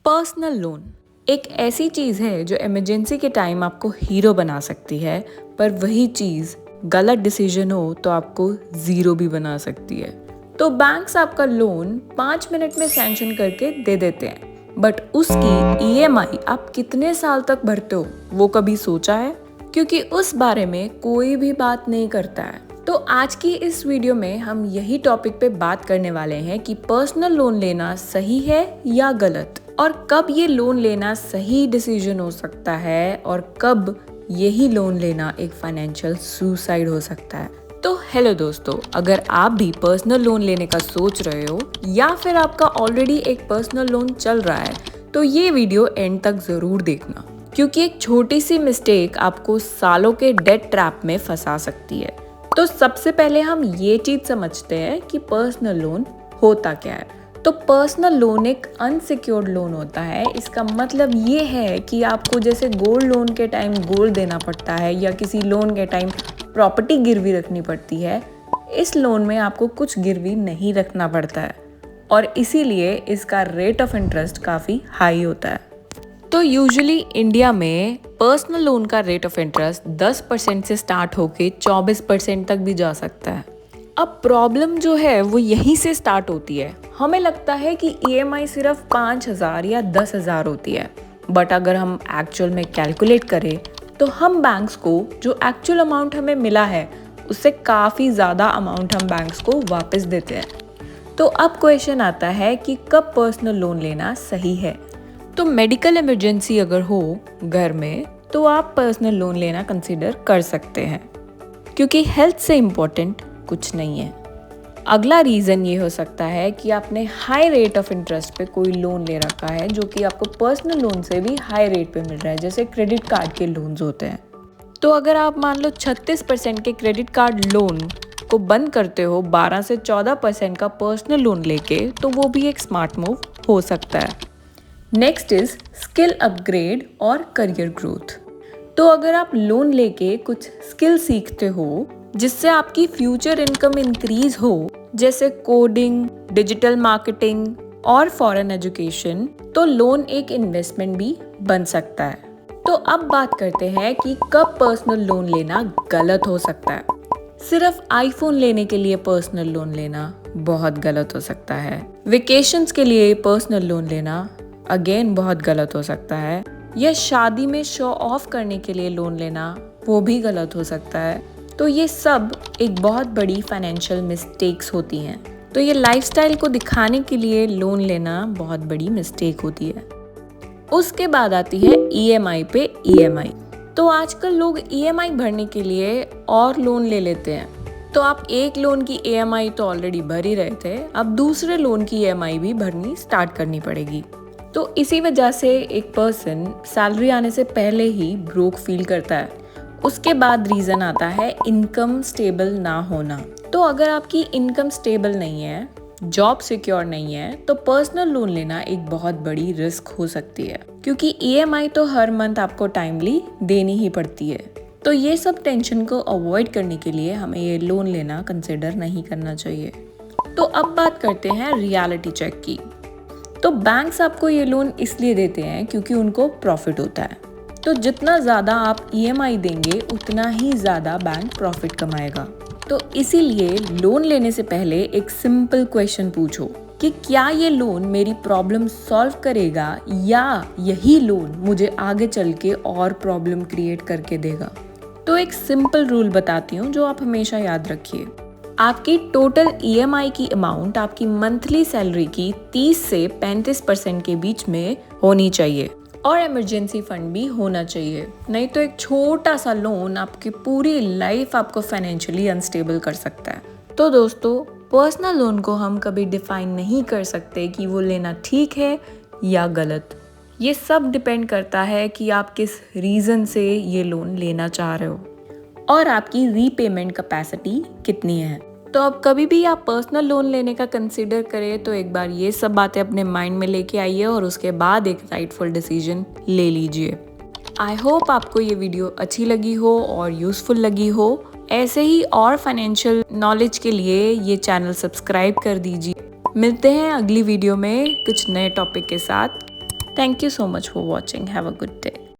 Personal loan एक ऐसी चीज़ है जो इमरजेंसी के टाइम आपको हीरो बना सकती है, पर वही चीज़ गलत डिसीजन हो तो आपको ज़ीरो भी बना सकती है। तो बैंक्स आपका लोन 5 मिनट में सैंक्शन करके दे देते हैं, बट उसकी ईएमआई आप कितने साल तक भरते हो वो कभी सोचा है? क्योंकि उस बारे में कोई भी बात नहीं करता है। तो आज की इस वीडियो में हम यही टॉपिक पे बात करने वाले हैं कि पर्सनल लोन लेना सही है या गलत, और कब ये लोन लेना सही डिसीजन हो सकता है और कब यही लोन लेना एक फाइनेंशियल सुसाइड हो सकता है। तो हेलो दोस्तों, अगर आप भी पर्सनल लोन लेने का सोच रहे हो या फिर आपका ऑलरेडी एक पर्सनल लोन चल रहा है, तो ये वीडियो एंड तक जरूर देखना, क्योंकि एक छोटी सी मिस्टेक आपको सालों के डेट ट्रैप में फंसा सकती है। तो सबसे पहले हम ये चीज समझते हैं कि पर्सनल लोन होता क्या है। तो पर्सनल लोन एक अनसिक्योर्ड लोन होता है। इसका मतलब ये है कि आपको जैसे गोल्ड लोन के टाइम गोल्ड देना पड़ता है या किसी लोन के टाइम प्रॉपर्टी गिरवी रखनी पड़ती है, इस लोन में आपको कुछ गिरवी नहीं रखना पड़ता है और इसीलिए इसका रेट ऑफ इंटरेस्ट काफ़ी हाई होता है। तो यूजुअली इंडिया में पर्सनल लोन का रेट ऑफ इंटरेस्ट 10% से स्टार्ट होके 24% तक भी जा सकता है। अब प्रॉब्लम जो है वो यहीं से स्टार्ट होती है। हमें लगता है कि ईएमआई सिर्फ 5,000 या 10,000 होती है, बट अगर हम एक्चुअल में कैलकुलेट करें तो हम बैंक्स को जो एक्चुअल अमाउंट हमें मिला है उससे काफ़ी ज़्यादा अमाउंट हम बैंक्स को वापस देते हैं। तो अब क्वेश्चन आता है कि कब पर्सनल लोन लेना सही है। तो मेडिकल इमरजेंसी अगर हो घर में तो आप पर्सनल लोन लेना कंसीडर कर सकते हैं, क्योंकि हेल्थ से इम्पोर्टेंट कुछ नहीं है। अगला रीज़न ये हो सकता है कि आपने हाई रेट ऑफ इंटरेस्ट पे कोई लोन ले रखा है जो कि आपको पर्सनल लोन से भी हाई रेट पे मिल रहा है, जैसे क्रेडिट कार्ड के लोन्स होते हैं। तो अगर आप मान लो 36% के क्रेडिट कार्ड लोन को बंद करते हो 12 से 14% का पर्सनल लोन लेके, तो वो भी एक स्मार्ट मूव हो सकता है। नेक्स्ट इज स्किल अपग्रेड और करियर ग्रोथ। तो अगर आप लोन लेके कुछ स्किल सीखते हो जिससे आपकी फ्यूचर इनकम इंक्रीज हो, जैसे कोडिंग, डिजिटल मार्केटिंग और फॉरेन एजुकेशन, तो लोन एक इन्वेस्टमेंट भी बन सकता है। तो अब बात करते हैं कि कब पर्सनल लोन लेना गलत हो सकता है। सिर्फ आईफोन लेने के लिए पर्सनल लोन लेना बहुत गलत हो सकता है। वेकेशंस के लिए पर्सनल लोन लेना अगेन बहुत गलत हो सकता है। या शादी में शो ऑफ करने के लिए लोन लेना वो भी गलत हो सकता है। तो ये सब एक बहुत बड़ी फाइनेंशियल मिस्टेक्स होती हैं। तो ये लाइफस्टाइल को दिखाने के लिए लोन लेना बहुत बड़ी मिस्टेक होती है। उसके बाद आती है ईएमआई पे ईएमआई। तो आजकल लोग ईएमआई भरने के लिए और लोन ले लेते हैं। तो आप एक लोन की ईएमआई तो ऑलरेडी भर ही रहे थे, अब दूसरे लोन की ईएमआई भी भरनी स्टार्ट करनी पड़ेगी। तो इसी वजह से एक पर्सन सैलरी आने से पहले ही ब्रोक फील करता है। उसके बाद रीज़न आता है इनकम स्टेबल ना होना। तो अगर आपकी इनकम स्टेबल नहीं है, जॉब सिक्योर नहीं है, तो पर्सनल लोन लेना एक बहुत बड़ी रिस्क हो सकती है, क्योंकि ईएमआई तो हर मंथ आपको टाइमली देनी ही पड़ती है। तो ये सब टेंशन को अवॉइड करने के लिए हमें ये लोन लेना कंसिडर नहीं करना चाहिए। तो अब बात करते हैं रियलिटी चेक की। तो बैंक्स आपको ये लोन इसलिए देते हैं क्योंकि उनको प्रॉफिट होता है। तो जितना ज़्यादा आप ईएमआई देंगे उतना ही ज़्यादा बैंक प्रॉफिट कमाएगा। तो इसीलिए लोन लेने से पहले एक सिंपल क्वेश्चन पूछो कि क्या ये लोन मेरी प्रॉब्लम सॉल्व करेगा या यही लोन मुझे आगे चल के और प्रॉब्लम क्रिएट करके देगा। तो एक सिंपल रूल बताती हूँ जो आप हमेशा याद रखिए। आपकी टोटल ईएमआई की अमाउंट आपकी मंथली सैलरी की 30 से 35% के बीच में होनी चाहिए, और इमरजेंसी फंड भी होना चाहिए। नहीं तो एक छोटा सा लोन आपकी पूरी लाइफ आपको फाइनेंशियली अनस्टेबल कर सकता है। तो दोस्तों, पर्सनल लोन को हम कभी डिफाइन नहीं कर सकते कि वो लेना ठीक है या गलत। ये सब डिपेंड करता है कि आप किस रीज़न से ये लोन लेना चाह रहे हो और आपकी रीपेमेंट कैपेसिटी कितनी है। तो अब कभी भी आप पर्सनल लोन लेने का कंसीडर करें तो एक बार ये सब बातें अपने माइंड में लेके आइए और उसके बाद एक राइटफुल डिसीजन ले लीजिए। आई होप आपको ये वीडियो अच्छी लगी हो और यूज़फुल लगी हो। ऐसे ही और फाइनेंशियल नॉलेज के लिए ये चैनल सब्सक्राइब कर दीजिए। मिलते हैं अगली वीडियो में कुछ नए टॉपिक के साथ। Thank you so much for watching. Have a good day.